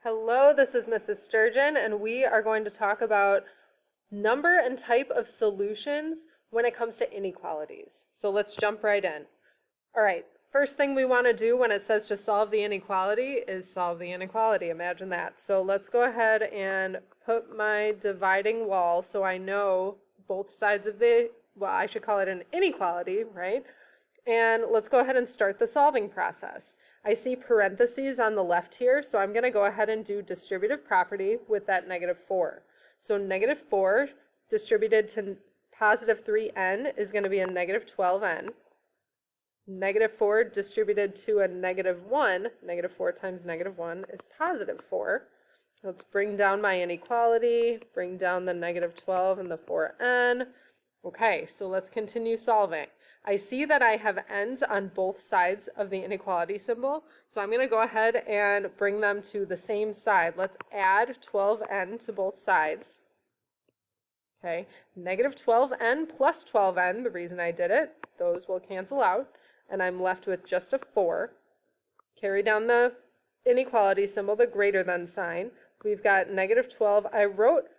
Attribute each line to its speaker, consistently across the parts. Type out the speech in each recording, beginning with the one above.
Speaker 1: Hello, this is Mrs. Sturgeon, and we are going to talk about number and type of solutions when it comes to inequalities. So let's jump right in. All right, first thing we want to do when it says to solve the inequality is solve the inequality. Imagine that. So let's go ahead and put my dividing wall so I know both sides of I should call it an inequality, right? And let's go ahead and start the solving process. I see parentheses on the left here, so I'm going to go ahead and do distributive property with that -4. So -4 distributed to positive 3n is going to be a -12n. -4 distributed to a -1, -4 times -1 is positive 4. Let's bring down my inequality, bring down the -12 and the 4n. Okay, so let's continue solving. I see that I have n's on both sides of the inequality symbol, so I'm going to go ahead and bring them to the same side. Let's add 12n to both sides. Okay, -12n plus 12n, the reason I did it, those will cancel out, and I'm left with just a 4. Carry down the inequality symbol, the greater than sign. We've got -12. I wrote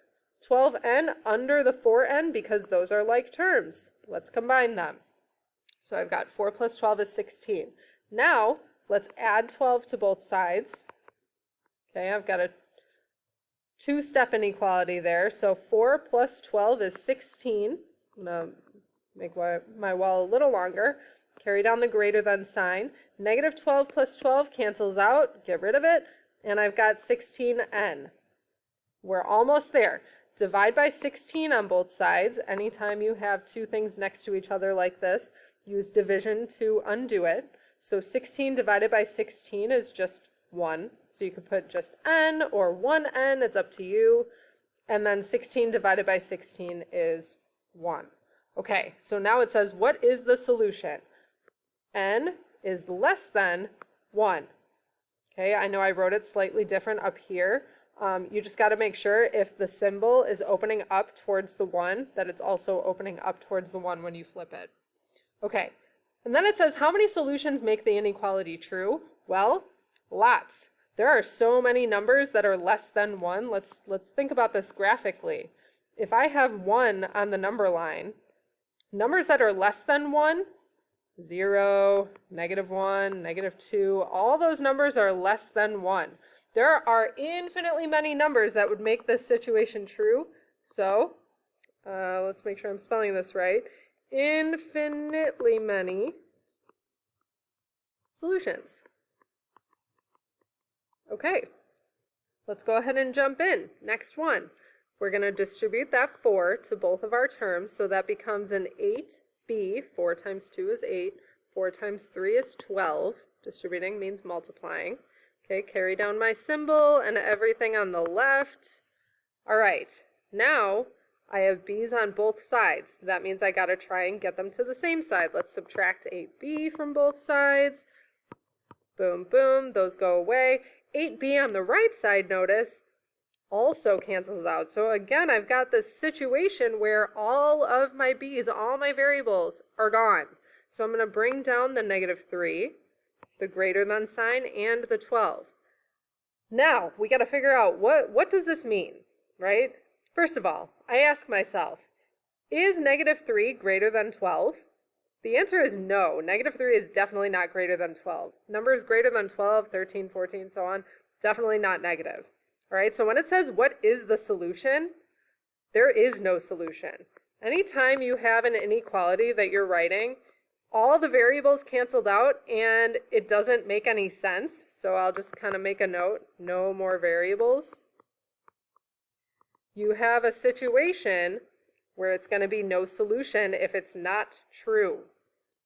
Speaker 1: 12n under the 4n because those are like terms. Let's combine them. So I've got 4 plus 12 is 16. Now, let's add 12 to both sides. Okay, I've got a two-step inequality there. So 4 plus 12 is 16. I'm going to make my wall a little longer. Carry down the greater than sign. -12 plus 12 cancels out. Get rid of it. And I've got 16n. We're almost there. Divide by 16 on both sides. Anytime you have two things next to each other like this, use division to undo it. So 16 divided by 16 is just 1. So you could put just n or 1n, it's up to you. And then 16 divided by 16 is 1. Okay, so now it says, what is the solution? N is less than 1. Okay, I know I wrote it slightly different up here. You just got to make sure if the symbol is opening up towards the 1, that it's also opening up towards the 1 when you flip it. Okay, and then it says, how many solutions make the inequality true? Well, lots. There are so many numbers that are less than 1. Let's think about this graphically. If I have 1 on the number line, numbers that are less than 1, 0, -1, -2, all those numbers are less than 1. There are infinitely many numbers that would make this situation true. So, let's make sure I'm spelling this right. Infinitely many solutions. Okay, let's go ahead and jump in. Next one. We're going to distribute that 4 to both of our terms, so that becomes an 8b. 4 times 2 is 8. 4 times 3 is 12. Distributing means multiplying. Okay, carry down my symbol and everything on the left. All right, now I have b's on both sides. That means I got to try and get them to the same side. Let's subtract 8b from both sides. Boom, boom, those go away. 8b on the right side, notice, also cancels out. So again, I've got this situation where all of my b's, all my variables are gone. So I'm going to bring down the -3, the greater than sign, and the 12. Now, we got to figure out what does this mean, right? First of all, I ask myself, is -3 greater than 12? The answer is no. -3 is definitely not greater than 12. Numbers greater than 12, 13, 14, so on, definitely not negative. All right, so when it says what is the solution, there is no solution. Anytime you have an inequality that you're writing, all the variables canceled out and it doesn't make any sense. So I'll just kind of make a note, no more variables. You have a situation where it's going to be no solution if it's not true.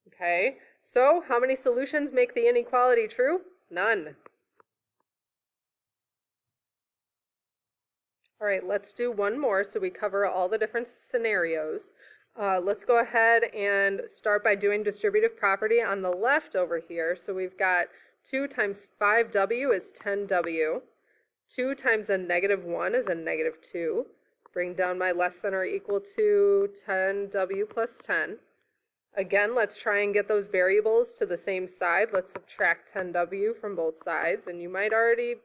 Speaker 1: Okay, so how many solutions make the inequality true? None. All right, let's do one more so we cover all the different scenarios. Let's go ahead and start by doing distributive property on the left over here. So we've got 2 times 5w is 10w. 2 times a -1 is a -2. Bring down my less than or equal to 10w plus 10. Again, let's try and get those variables to the same side. Let's subtract 10w from both sides. And you might already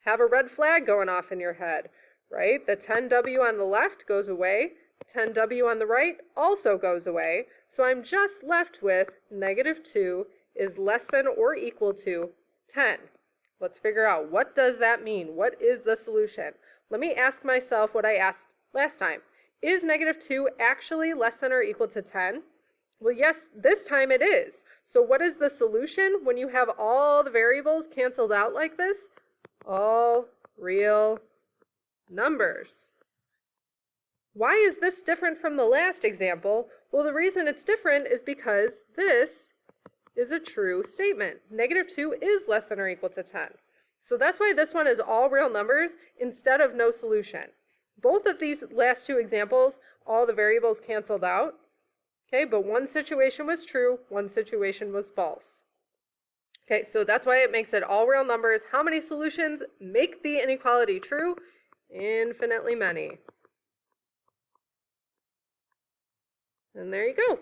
Speaker 1: have a red flag going off in your head, right? The 10w on the left goes away, 10w on the right also goes away, so I'm just left with negative 2 is less than or equal to 10. Let's figure out, what does that mean? What is the solution? Let me ask myself what I asked last time. Is negative 2 actually less than or equal to 10? Well, yes, this time it is. So what is the solution when you have all the variables canceled out like this? All real numbers. Why is this different from the last example? Well, the reason it's different is because this is a true statement. Negative 2 is less than or equal to 10. So that's why this one is all real numbers instead of no solution. Both of these last two examples, all the variables canceled out. Okay, but one situation was true, one situation was false. Okay, so that's why it makes it all real numbers. How many solutions make the inequality true? Infinitely many. And there you go.